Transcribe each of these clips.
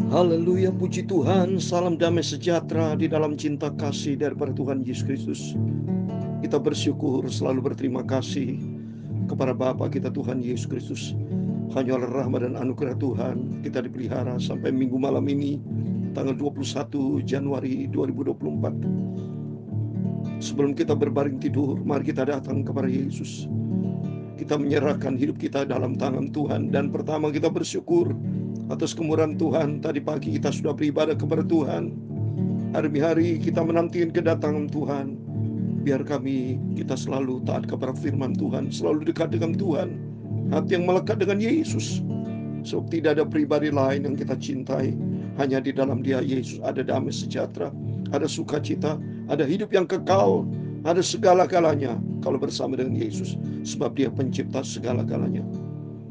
Haleluya, puji Tuhan, salam damai sejahtera di dalam cinta kasih daripada Tuhan Yesus Kristus. Kita bersyukur, selalu berterima kasih kepada Bapa kita Tuhan Yesus Kristus. Hanya oleh rahmat dan anugerah Tuhan kita dipelihara sampai minggu malam ini, tanggal 21 Januari 2024. Sebelum kita berbaring tidur, mari kita datang kepada Yesus. Kita menyerahkan hidup kita dalam tangan Tuhan. Dan pertama kita bersyukur atas kemurahan Tuhan. Tadi pagi kita sudah beribadah kepada Tuhan. Hari-hari kita menantikan kedatangan Tuhan. Biar kita selalu taat kepada firman Tuhan, selalu dekat dengan Tuhan, hati yang melekat dengan Yesus. Sebab tidak ada pribadi lain yang kita cintai. Hanya di dalam Dia Yesus ada damai sejahtera, ada sukacita, ada hidup yang kekal, ada segala-galanya kalau bersama dengan Yesus. Sebab Dia pencipta segala-galanya.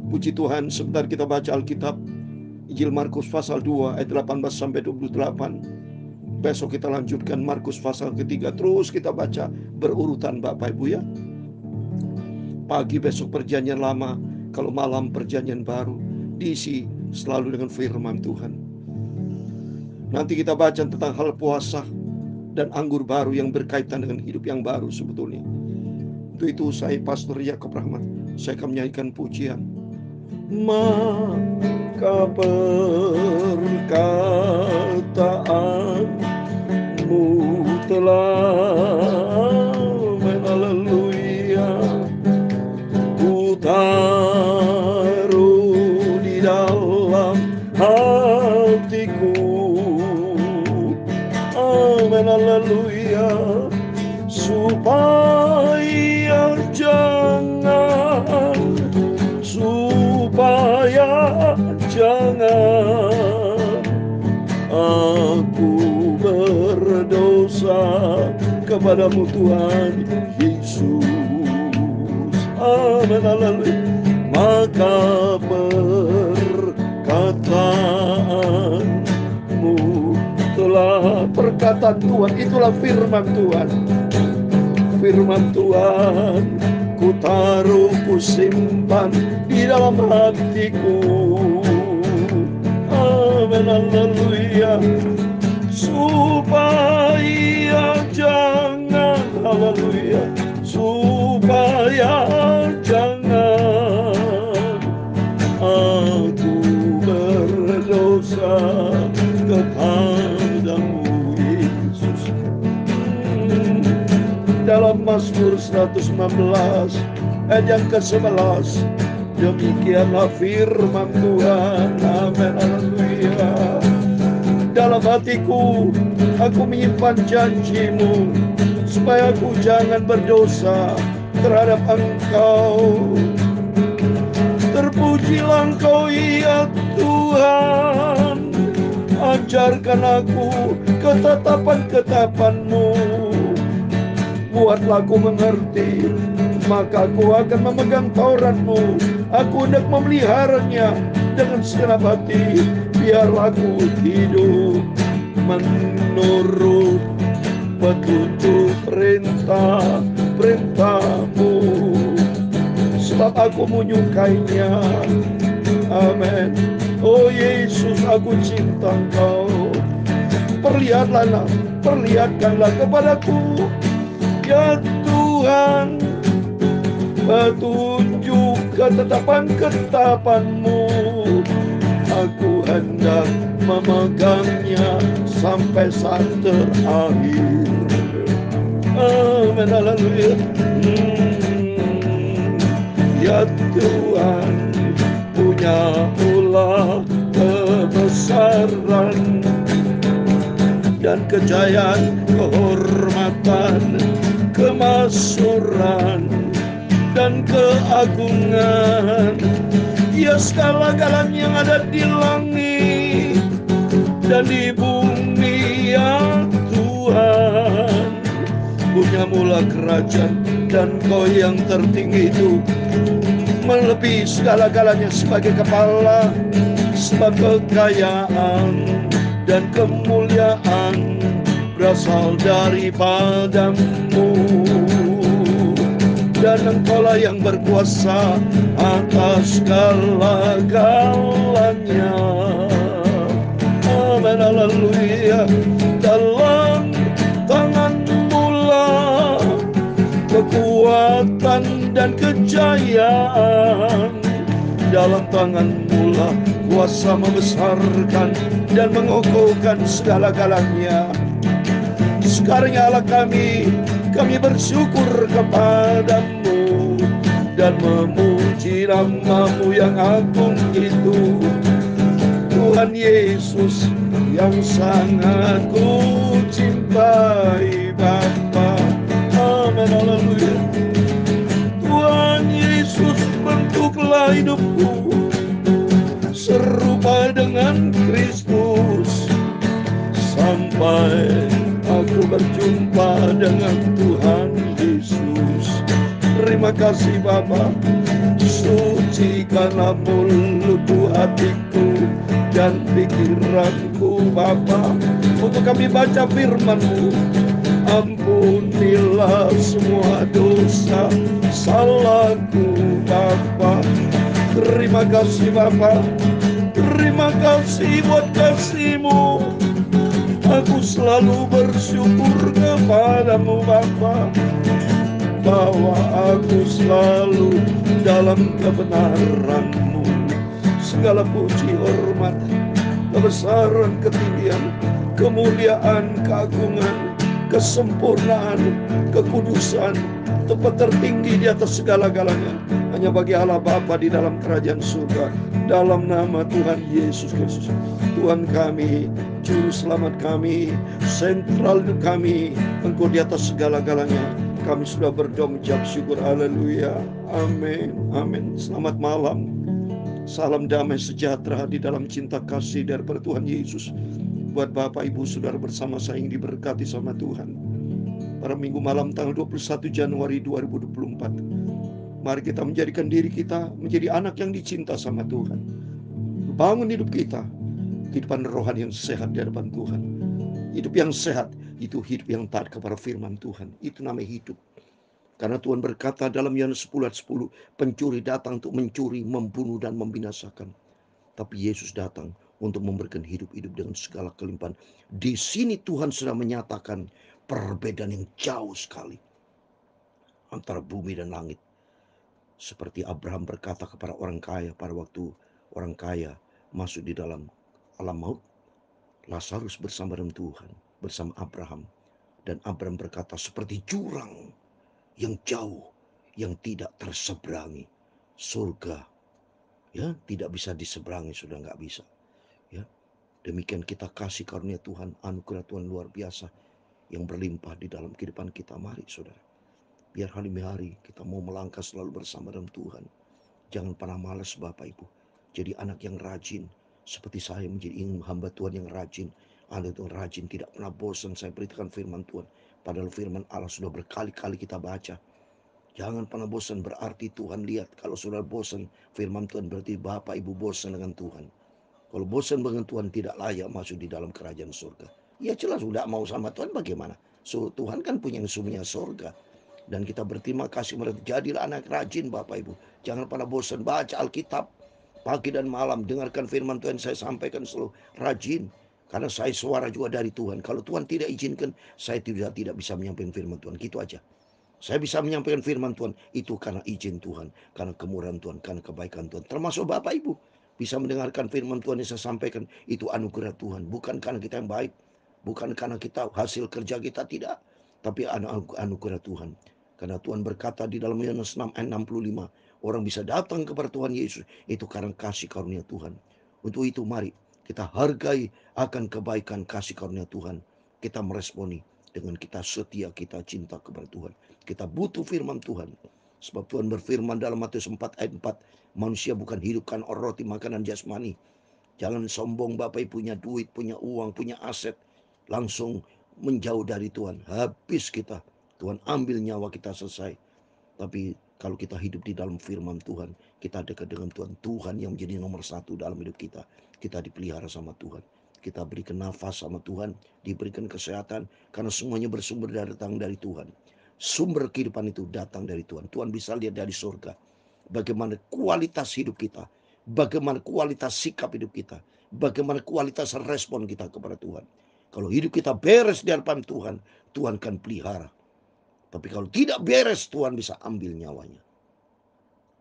Puji Tuhan, sebentar kita baca Alkitab. Injil Markus pasal 2 ayat 18 sampai 28. Besok kita lanjutkan Markus pasal ketiga. Terus kita baca berurutan Bapak Ibu ya. Pagi besok perjanjian lama, kalau malam perjanjian baru, diisi selalu dengan firman Tuhan. Nanti kita baca tentang hal puasa dan anggur baru yang berkaitan dengan hidup yang baru sebetulnya. Untuk itu saya Pastor Yakob Rahmat, saya akan menyanyikan pujian. Maka perkataanmu telah haleluya, ku taruh di dalam hatiku. Amin, haleluya. Supaya jangan aku berdosa kepadamu Tuhan Yesus. Amin, haleluya. Maka perkataanmu telah, perkataan Tuhan itulah firman Tuhan. Firman Tuhan ku taruh, ku simpan di dalam hatiku. Amin, haleluya. Supaya jangan, haleluya, supaya jangan aku berdosa kepadamu Yesus. Dalam Mazmur 119 ayat yang ke-11, demikianlah firman Tuhan. Amin, haleluya. Dalam hatiku aku menyimpan janji-Mu, supaya aku jangan berdosa terhadap Engkau. Terpujilah Engkau ya Tuhan, ajarkan aku ketetapan-ketetapan-Mu. Buatlah aku mengerti, maka aku akan memegang Taurat-Mu. Aku hendak memeliharanya dengan segenap hati. Biarlah aku hidup menurut petunjuk perintah-Mu, sebab aku menyukainya. Amin. Oh Yesus, aku cinta Engkau. Perlihatkanlah kepadaku ya Tuhan petunjuk ketetapan-ketetapan-Mu. Aku hendak memegangnya sampai saat terakhir. Amin, haleluya. Ya Tuhan, punya ulah kebesaran dan kejayaan, kehormatan, kemasyhuran dan keagungan. Ya segala-galanya yang ada di langit dan di bumi ya Tuhan. Punya mula kerajaan dan Kau yang tertinggi itu melebihi segala-galanya sebagai kepala. Sebab kekayaan dan kemuliaan berasal daripada-Mu. dan Engkaulah yang berkuasa atas segala-galanya. kejayaan. Dalam tangan-Mu lah kuasa membesarkan dan mengokohkan segala-galanya. Sekarang ya Allah kami bersyukur kepadamu dan memuji nama-Mu yang agung itu, Tuhan Yesus yang sangat ku cintai Bapa. Amin, haleluya. Tuhan Yesus, bentuklah hidupku serupa dengan Kristus sampai aku berjumpa dengan Tuhan Yesus. Terima kasih Bapa. Sucikanlah mulutku, hatiku, dan pikiranku Bapa, untuk kami baca firman-Mu. Ampunilah semua dosa salahku Bapa. Terima kasih Bapa. Terima kasih buat kasih-Mu. Aku selalu bersyukur kepadamu Bapa, bahwa aku selalu dalam kebenaran-Mu. Segala puji, hormat, kebesaran, ketinggian, kemuliaan, keagungan, kesempurnaan, kekudusan, tempat tertinggi di atas segala-galanya hanya bagi Allah Bapa di dalam kerajaan surga. Dalam nama Tuhan Yesus Kristus, Tuhan kami, Juru Selamat kami, sentral kami, Engkau di atas segala-galanya. Kami sudah berdoa mengucap syukur. Haleluya. Amin. Amin. Selamat malam. Salam damai sejahtera di dalam cinta kasih dari Tuhan Yesus. Buat Bapak Ibu Saudara bersama saya yang diberkati sama Tuhan. Pada minggu malam tanggal 21 Januari 2024. Mari kita menjadikan diri kita menjadi anak yang dicinta sama Tuhan. Bangun hidup kita, kehidupan rohani yang sehat di hadapan Tuhan. Hidup yang sehat itu hidup yang taat kepada firman Tuhan. Itu namanya hidup. Karena Tuhan berkata dalam Yohanes 10 ayat 10, pencuri datang untuk mencuri, membunuh, dan membinasakan. Tapi Yesus datang untuk memberikan hidup-hidup dengan segala kelimpahan. Di sini Tuhan sudah menyatakan perbedaan yang jauh sekali antara bumi dan langit. Seperti Abraham berkata kepada orang kaya pada waktu orang kaya masuk di dalam alam maut, Lazarus bersama dengan Tuhan, bersama Abraham. Dan Abraham berkata, seperti jurang yang jauh, yang tidak terseberangi. Surga, ya, tidak bisa diseberangi, sudah nggak bisa. Ya, demikian kita kasih karunia Tuhan, anugerah Tuhan luar biasa yang berlimpah di dalam kehidupan kita. Mari saudara, biar hari demi hari kita mau melangkah selalu bersama dengan Tuhan. Jangan pernah malas Bapak Ibu. Jadi anak yang rajin, seperti saya menjadi hamba Tuhan yang rajin. Anak yang rajin, tidak pernah bosan saya beritakan firman Tuhan. Padahal firman Allah sudah berkali-kali kita baca. Jangan pernah bosan, berarti Tuhan lihat. Kalau sudah bosan firman Tuhan, berarti Bapak Ibu bosan dengan Tuhan. Kalau bosan dengan Tuhan, tidak layak masuk di dalam kerajaan surga. Ya jelas sudah mau sama Tuhan bagaimana? So, Tuhan kan punya yang sumbernya surga. Dan kita berterima kasih kepada jadilah anak rajin Bapak Ibu. Jangan pernah bosan baca Alkitab. Pagi dan malam dengarkan firman Tuhan saya sampaikan selalu rajin. Karena saya suara juga dari Tuhan. Kalau Tuhan tidak izinkan, saya tidak bisa menyampaikan firman Tuhan. Gitu aja. Saya bisa menyampaikan firman Tuhan itu karena izin Tuhan, karena kemurahan Tuhan, karena kebaikan Tuhan. Termasuk Bapak Ibu bisa mendengarkan firman Tuhan yang saya sampaikan, itu anugerah Tuhan. Bukan karena kita yang baik, bukan karena kita hasil kerja kita, tidak. Tapi anugerah Tuhan. Karena Tuhan berkata di dalam Yohanes 6 ayat 65, orang bisa datang kepada Tuhan Yesus, itu karena kasih karunia Tuhan. Untuk itu mari kita hargai akan kebaikan kasih karunia Tuhan. Kita meresponi dengan kita setia, kita cinta kepada Tuhan. Kita butuh firman Tuhan. Sebab Tuhan berfirman dalam Matius 4 ayat 4, manusia bukan hidup kan roti makanan jasmani. Jangan sombong Bapak Ibu, punya duit, punya uang, punya aset, langsung menjauh dari Tuhan. Habis kita. Tuhan ambil nyawa kita, selesai. Tapi kalau kita hidup di dalam firman Tuhan, kita dekat dengan Tuhan. Tuhan yang menjadi nomor satu dalam hidup kita. Kita dipelihara sama Tuhan. Kita berikan nafas sama Tuhan, diberikan kesehatan, karena semuanya bersumber datang dari Tuhan. Sumber kehidupan itu datang dari Tuhan. Tuhan bisa lihat dari surga bagaimana kualitas hidup kita, bagaimana kualitas sikap hidup kita, bagaimana kualitas respon kita kepada Tuhan. Kalau hidup kita beres di hadapan Tuhan, Tuhan akan pelihara. Tapi kalau tidak beres, Tuhan bisa ambil nyawanya.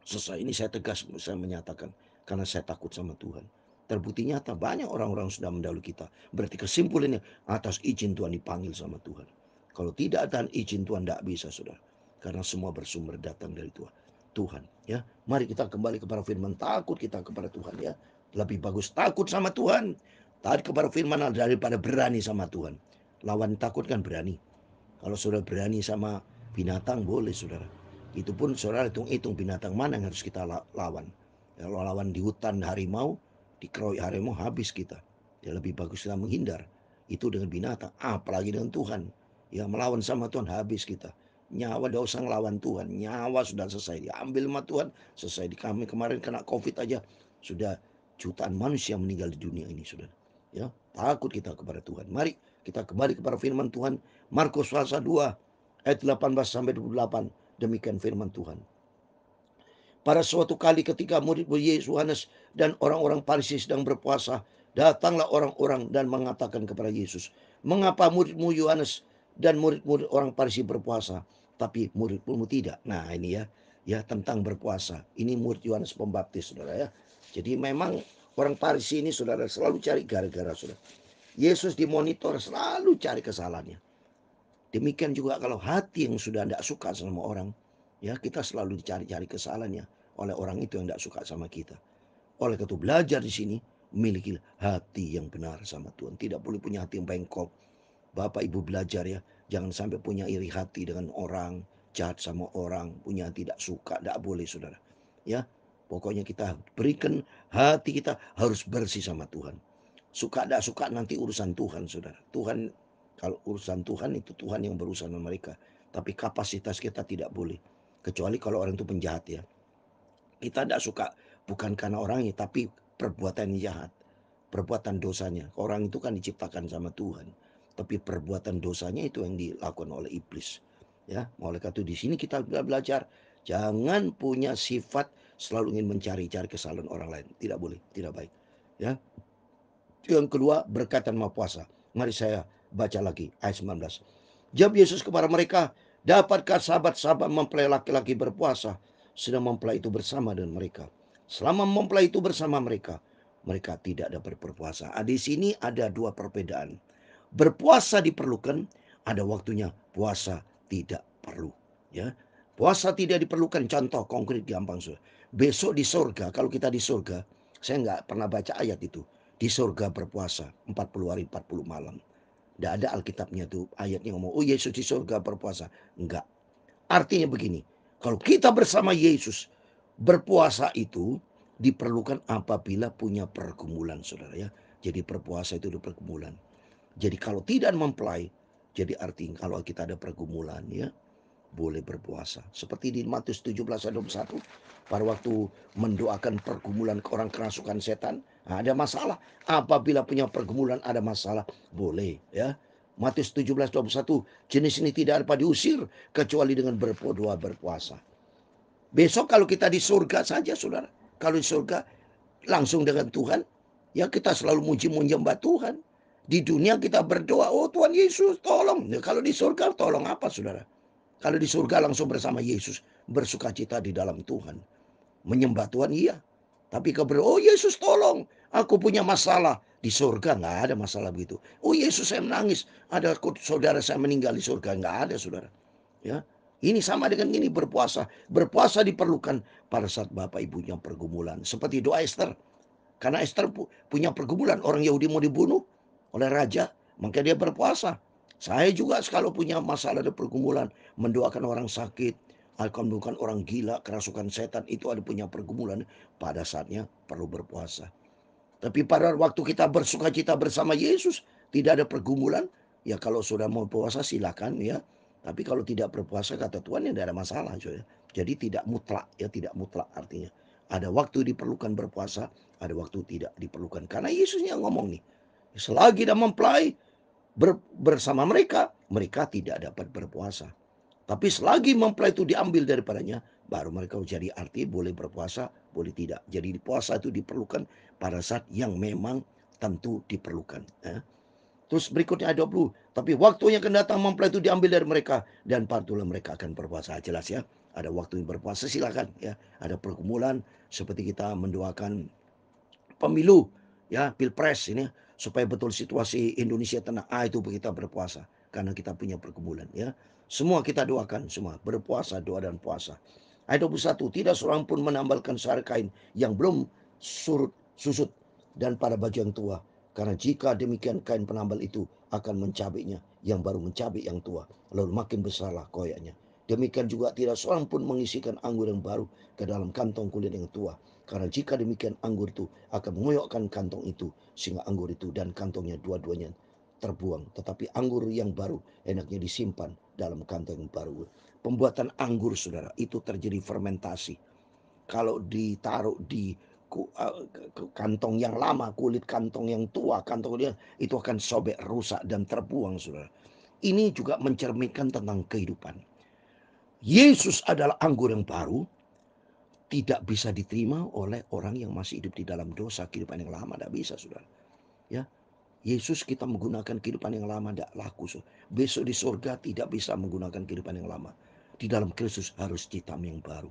Selesai. Ini saya tegas, saya menyatakan. Karena saya takut sama Tuhan. Terbukti nyata banyak orang-orang sudah mendahului kita. Berarti kesimpulannya atas izin Tuhan dipanggil sama Tuhan. Kalau tidak ada izin Tuhan tidak bisa, saudara. Karena semua bersumber datang dari Tuhan. Tuhan, ya. Mari kita kembali kepada firman, takut kita kepada Tuhan, ya. Lebih bagus takut sama Tuhan, taat kepada firman daripada berani sama Tuhan. Lawan takut kan berani. Kalau saudara berani sama binatang boleh, saudara. Itu pun saudara hitung-hitung binatang mana yang harus kita lawan. Kalau lawan di hutan harimau, dikeroyok harimau, habis kita. Ya lebih bagus kita menghindar. Itu dengan binatang, apalagi dengan Tuhan. Ya melawan sama Tuhan, habis kita. Nyawa tidak usah ngelawan Tuhan. Nyawa sudah selesai diambil sama Tuhan. Selesai di kami kemarin kena COVID aja. Sudah jutaan manusia meninggal di dunia ini, saudara. Ya, takut kita kepada Tuhan. Mari kita kembali kepada firman Tuhan. Markus pasal 2 ayat 18 sampai 28. Demikian firman Tuhan. Pada suatu kali ketika murid-murid Yesus Yohanes dan orang-orang Farisi sedang berpuasa, datanglah orang-orang dan mengatakan kepada Yesus, "Mengapa murid-mu Yohanes dan murid-murid orang Farisi berpuasa, tapi murid-mu tidak?" Nah, ini ya tentang berpuasa. Ini murid Yohanes Pembaptis, saudara, ya. Jadi memang orang Farisi ini, saudara, selalu cari gara-gara, saudara. Yesus dimonitor, selalu cari kesalahannya. Demikian juga kalau hati yang sudah tidak suka sama orang, ya kita selalu dicari-cari kesalahannya oleh orang itu yang tidak suka sama kita. Oleh karena itu belajar di sini, miliki hati yang benar sama Tuhan. Tidak boleh punya hati yang bengkok. Bapak Ibu belajar ya, jangan sampai punya iri hati dengan orang, jahat sama orang, punya tidak suka, tidak boleh, saudara. Ya, pokoknya kita berikan hati kita harus bersih sama Tuhan. Suka tidak suka nanti urusan Tuhan, saudara. Tuhan, kalau urusan Tuhan itu Tuhan yang berurusan dengan mereka. Tapi kapasitas kita tidak boleh. Kecuali kalau orang itu penjahat, ya. Kita tidak suka bukan karena orangnya, tapi perbuatan jahat, perbuatan dosanya. Orang itu kan diciptakan sama Tuhan, tapi perbuatan dosanya itu yang dilakukan oleh iblis. Ya, oleh karena itu di sini kita belajar jangan punya sifat selalu ingin mencari-cari kesalahan orang lain. Tidak boleh, tidak baik. Ya. Yang kedua, berkaitan sama puasa. Mari saya baca lagi ayat 19. Jawab Yesus kepada mereka, dapatkah sahabat-sahabat mempelai laki-laki berpuasa sedang mempelai itu bersama dengan mereka? Selama mempelai itu bersama mereka, mereka tidak dapat berpuasa. Di sini ada dua perbedaan. Berpuasa diperlukan, ada waktunya. Puasa tidak perlu. Ya, puasa tidak diperlukan. Contoh konkret gampang, sudah. Besok di surga, kalau kita di surga, saya nggak pernah baca ayat itu. Di surga berpuasa 40 hari 40 malam. Tidak ada Alkitabnya tuh ayatnya ngomong, oh Yesus di surga berpuasa. Enggak. Artinya begini, kalau kita bersama Yesus berpuasa itu diperlukan apabila punya pergumulan, saudara, ya. Jadi berpuasa itu ada pergumulan. Jadi kalau tidak mempelai, jadi artinya kalau kita ada pergumulan, ya boleh berpuasa. Seperti di Matius 17 ayat 21, pada waktu mendoakan pergumulan ke orang kerasukan setan, ada masalah. Apabila punya pergumulan ada masalah, boleh, ya. Matius 17 21, jenis ini tidak dapat diusir kecuali dengan berdoa berpuasa. Besok kalau kita di surga saja, saudara, kalau di surga langsung dengan Tuhan, ya kita selalu muji menyembah Tuhan. Di dunia kita berdoa, oh Tuhan Yesus tolong. Ya, kalau di surga tolong apa, saudara? Kalau di surga langsung bersama Yesus, bersuka cita di dalam Tuhan. Menyembah Tuhan, iya. Tapi kalau oh Yesus tolong, aku punya masalah. Di surga nggak ada masalah begitu. Oh Yesus saya menangis, ada saudara saya meninggal di surga. Nggak ada, saudara. Ya, ini sama dengan ini berpuasa. Berpuasa diperlukan pada saat Bapak Ibunya pergumulan. Seperti doa Esther. Karena Esther punya pergumulan. Orang Yahudi mau dibunuh oleh raja, maka dia berpuasa. Saya juga kalau punya masalah ada pergumulan, mendoakan orang sakit, akan bukan orang gila, kerasukan setan, itu ada punya pergumulan, pada saatnya perlu berpuasa. Tapi pada waktu kita bersuka cita bersama Yesus, tidak ada pergumulan, ya kalau sudah mau puasa silakan, ya. Tapi kalau tidak berpuasa kata Tuhan ya tidak ada masalah, ya. Jadi tidak mutlak, ya, tidak mutlak artinya. Ada waktu diperlukan berpuasa, ada waktu tidak diperlukan. Karena Yesus yang ngomong nih, selagi tidak mempelai bersama mereka, mereka tidak dapat berpuasa. Tapi selagi mempelai itu diambil daripadanya, baru mereka jadi arti boleh berpuasa, boleh tidak. Jadi puasa itu diperlukan pada saat yang memang tentu diperlukan. Ya. Terus berikutnya ayat 20. Tapi waktu yang akan datang mempelai itu diambil dari mereka, dan patulah mereka akan berpuasa. Jelas, ya. ada waktu berpuasa, silakan ya. Ada pergumulan seperti kita mendoakan pemilu ya, pilpres ini supaya betul situasi Indonesia tenang. Itu kita berpuasa karena kita punya pergumulan ya. Semua kita doakan, semua berpuasa, doa dan puasa. Ayat 21, tidak seorang pun menambalkan sehelai kain yang belum susut dan pada baju yang tua, karena jika demikian kain penambal itu akan mencabiknya yang baru mencabik yang tua, lalu makin besarlah koyaknya. Demikian juga tidak seorang pun mengisikan anggur yang baru ke dalam kantong kulit yang tua, karena jika demikian anggur itu akan mengoyokkan kantong itu, sehingga anggur itu dan kantongnya dua-duanya terbuang. Tetapi anggur yang baru enaknya disimpan dalam kantong yang baru. Pembuatan anggur, saudara, itu terjadi fermentasi. Kalau ditaruh di kantong yang lama, kulit kantong yang tua, kantong dia itu akan sobek, rusak dan terbuang, saudara. Ini juga mencerminkan tentang kehidupan. Yesus adalah anggur yang baru, tidak bisa diterima oleh orang yang masih hidup di dalam dosa, kehidupan yang lama, tidak bisa, saudara. Ya, Yesus kita menggunakan kehidupan yang lama tidak laku. Besok di surga tidak bisa menggunakan kehidupan yang lama. Di dalam Kristus harus hitam yang baru.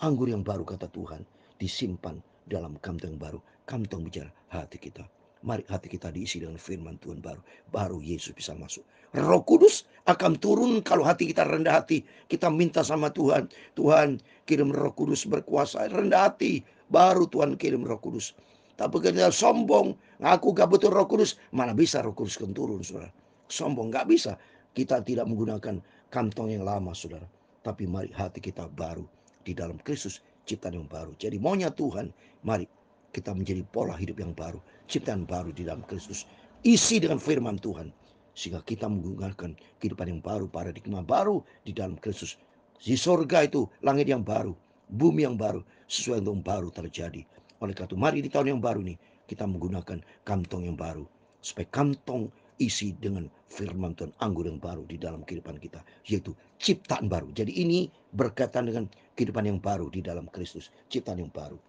Anggur yang baru, kata Tuhan, disimpan dalam kantong yang baru. Kantong bicara hati kita. Mari hati kita diisi dengan firman Tuhan baru. Baru Yesus bisa masuk. Roh Kudus akan turun kalau hati kita rendah hati. Kita minta sama Tuhan. Tuhan kirim Roh Kudus berkuasa. Rendah hati. Baru Tuhan kirim Roh Kudus. Tapi kita sombong. Ngaku gak betul Roh Kudus. Mana bisa Roh Kudus kan turun, saudara. Sombong gak bisa. Kita tidak menggunakan kantong yang lama, saudara. Tapi mari hati kita baru. Di dalam Kristus ciptaan yang baru. Jadi maunya Tuhan, mari kita menjadi pola hidup yang baru, ciptaan baru di dalam Kristus. Isi dengan firman Tuhan sehingga kita menggunakan kehidupan yang baru, paradigma baru di dalam Kristus. Di surga itu langit yang baru, bumi yang baru, sesuai yang baru terjadi. Oleh karena itu mari di tahun yang baru ini kita menggunakan kantong yang baru, supaya kantong isi dengan firman Tuhan, anggur yang baru di dalam kehidupan kita, yaitu ciptaan baru. Jadi ini berkaitan dengan kehidupan yang baru di dalam Kristus, ciptaan yang baru.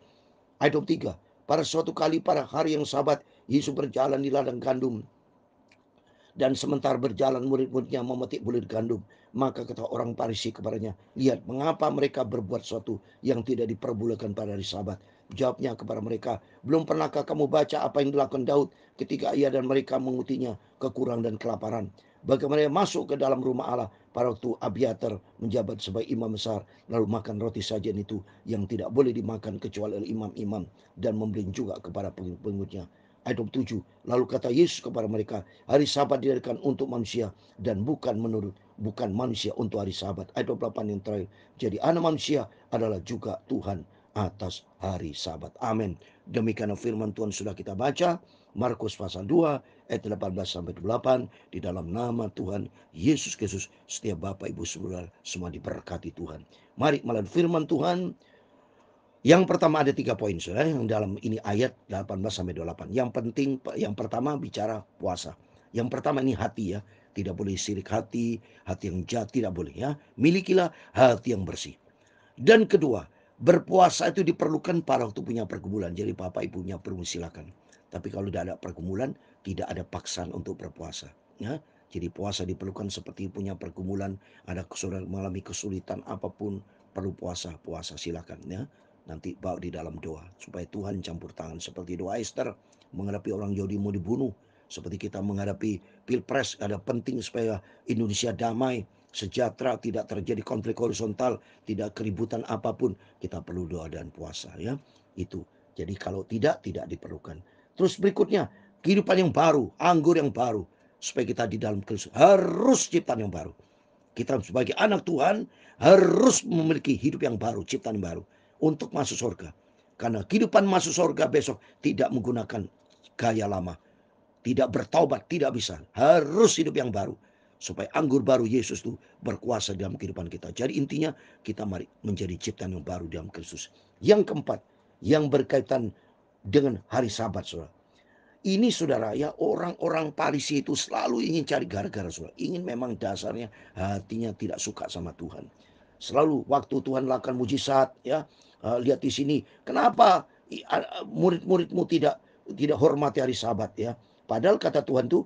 Ayat 23, pada suatu kali pada hari yang Sabat, Yesus berjalan di ladang gandum, dan sementara berjalan murid-muridnya memetik bulir gandum. Maka kata orang Farisi kepadanya, lihat mengapa mereka berbuat sesuatu yang tidak diperbolehkan pada hari Sabat. Jawabnya kepada mereka, belum pernahkah kamu baca apa yang dilakukan Daud ketika ia dan mereka mengikutinya kekurangan dan kelaparan? Bagaimana masuk ke dalam rumah Allah pada waktu Abiatar menjabat sebagai imam besar, lalu makan roti sajian itu yang tidak boleh dimakan kecuali oleh imam-imam, dan memberi juga kepada pengikutnya. Ayat 27, lalu kata Yesus kepada mereka, hari Sabat didirikan untuk manusia dan bukan manusia untuk hari Sabat. Ayat 28 yang terakhir, jadi anak manusia adalah juga Tuhan atas hari Sabat. Amin. Demikian firman Tuhan sudah kita baca, Markus pasal 2 ayat 18 sampai 28. Di dalam nama Tuhan Yesus Kristus, setiap Bapak Ibu Saudara semua diberkati Tuhan. Mari melalui firman Tuhan. Yang pertama ada 3 poin, saudara, yang dalam ini ayat 18 sampai 28. Yang penting, yang pertama bicara puasa. Yang pertama ini hati ya. Tidak boleh sirik hati, hati yang jahat tidak boleh ya. Milikilah hati yang bersih. Dan kedua, berpuasa itu diperlukan pada waktu punya pergumulan. Jadi Bapak Ibunya perlu silakan. Tapi kalau tidak ada pergumulan, tidak ada paksaan untuk berpuasa. Ya. Jadi puasa diperlukan seperti punya pergumulan, ada saudara mengalami kesulitan apapun, perlu puasa silakan ya. Nanti bawa di dalam doa supaya Tuhan campur tangan, seperti doa Esther menghadapi orang Yahudi mau dibunuh, seperti kita menghadapi pilpres, ada penting supaya Indonesia damai, sejahtera, tidak terjadi konflik horizontal, tidak keributan apapun, kita perlu doa dan puasa ya. Itu. Jadi kalau tidak diperlukan. Terus berikutnya, kehidupan yang baru, anggur yang baru, supaya kita di dalam Kristus harus ciptaan yang baru. Kita sebagai anak Tuhan harus memiliki hidup yang baru, ciptaan yang baru untuk masuk surga. Karena kehidupan masuk surga besok tidak menggunakan gaya lama, tidak bertaubat, tidak bisa. Harus hidup yang baru. Supaya anggur baru Yesus itu berkuasa dalam kehidupan kita. Jadi intinya kita mari menjadi ciptaan yang baru dalam Kristus. Yang keempat, yang berkaitan dengan hari Sabat, saudara. Ini saudara ya, orang-orang Farisi itu selalu ingin cari gara-gara, saudara. Ingin memang dasarnya hatinya tidak suka sama Tuhan. Selalu waktu Tuhan lakukan mujizat ya, lihat di sini, kenapa murid-muridmu tidak hormati hari Sabat ya? Padahal kata Tuhan tuh,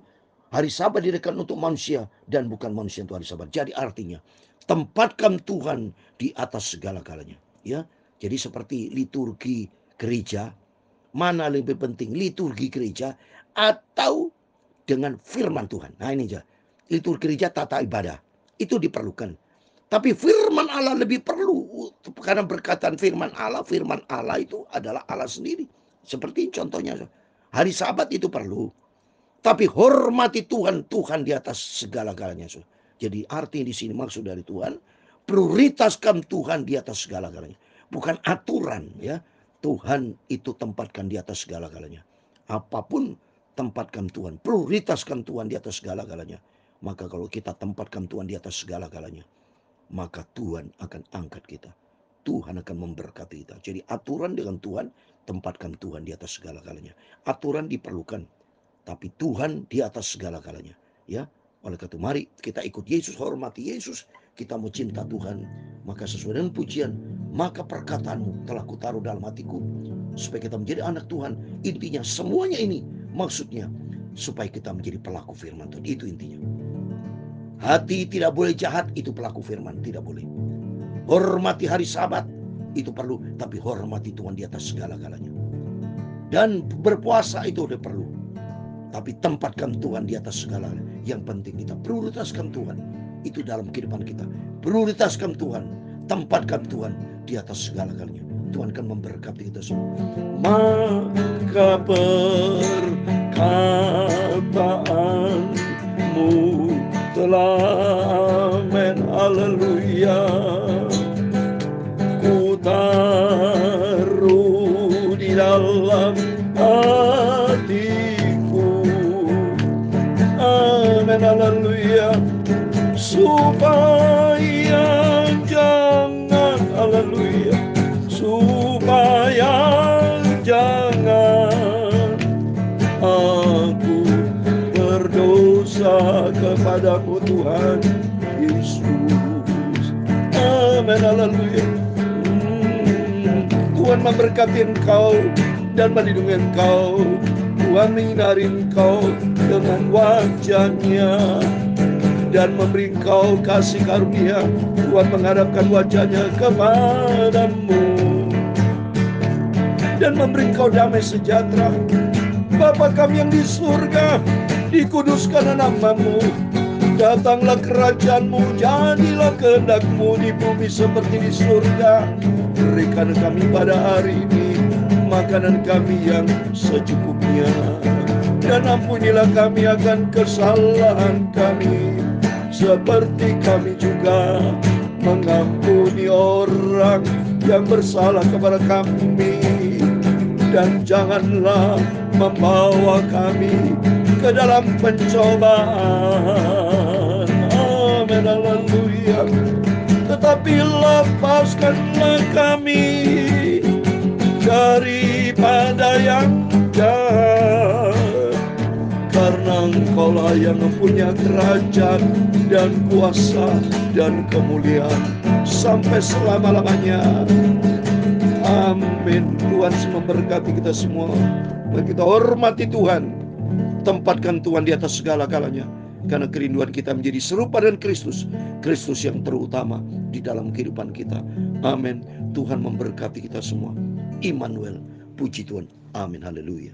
Hari Sabat didirikan untuk manusia dan bukan manusia untuk hari Sabat. Jadi artinya tempatkan Tuhan di atas segala-galanya. Ya, jadi seperti liturgi gereja, mana lebih penting, liturgi gereja atau dengan firman Tuhan? Nah ini aja. Liturgi gereja tata ibadah itu diperlukan. Tapi firman Allah lebih perlu, karena berkatan firman Allah itu adalah Allah sendiri. Seperti contohnya hari Sabat itu perlu. Tapi hormati Tuhan, Tuhan di atas segala-galanya. Jadi arti di sini maksud dari Tuhan, prioritaskan Tuhan di atas segala-galanya. Bukan aturan ya. Tuhan itu tempatkan di atas segala-galanya. Apapun tempatkan Tuhan, prioritaskan Tuhan di atas segala-galanya. Maka kalau kita tempatkan Tuhan di atas segala-galanya, maka Tuhan akan angkat kita. Tuhan akan memberkati kita. Jadi aturan dengan Tuhan, tempatkan Tuhan di atas segala-galanya. Aturan diperlukan, tapi Tuhan di atas segala-galanya. Ya, oleh karena itu mari kita ikut Yesus, hormati Yesus. Kita mau cinta Tuhan, maka sesuai dengan pujian, maka perkataanmu telah kutaruh dalam hatiku, supaya kita menjadi anak Tuhan. Intinya semuanya ini maksudnya supaya kita menjadi pelaku firman Tuhan. Itu intinya. Hati tidak boleh jahat, itu pelaku firman, tidak boleh. Hormati hari Sabat, itu perlu, tapi hormati Tuhan di atas segala-galanya. Dan berpuasa itu udah perlu, tapi tempatkan Tuhan di atas segala-galanya. Yang penting kita prioritaskan Tuhan, itu dalam kehidupan kita. Prioritaskan Tuhan, tempatkan Tuhan di atas segala-galanya. Tuhan akan memberkati kita semua. Maka perkataanmu telah haleluya, ku taruh di dalam hatiku, amin haleluya, supaya jangan haleluya, supaya jangan aku berdosa kepadamu Tuhan Yesus, amin haleluya. Tuhan memberkati engkau dan melindungi engkau. Tuhan menyinari engkau dengan wajah-Nya dan memberi engkau kasih karunia. Tuhan menghadapkan wajah-Nya kepadamu dan memberi engkau damai sejahtera. Bapa kami yang di surga, dikuduskan nama-Mu. Datanglah kerajaan-Mu, jadilah kehendak-Mu di bumi seperti di surga. Berikan kami pada hari ini makanan kami yang secukupnya, dan ampunilah kami akan kesalahan kami, seperti kami juga mengampuni orang yang bersalah kepada kami. Dan janganlah membawa kami ke dalam pencobaan, amin haleluya, tetapi lepaskanlah kami daripada yang jahat, karena Engkaulah yang mempunyai kerajaan dan kuasa dan kemuliaan sampai selama-lamanya, amin. Tuhan memberkati kita semua. Mari kita hormati Tuhan, tempatkan Tuhan di atas segala-galanya, karena kerinduan kita menjadi serupa dengan Kristus, Kristus yang terutama di dalam kehidupan kita. Amin. Tuhan memberkati kita semua. Immanuel, puji Tuhan. Amin. Haleluya.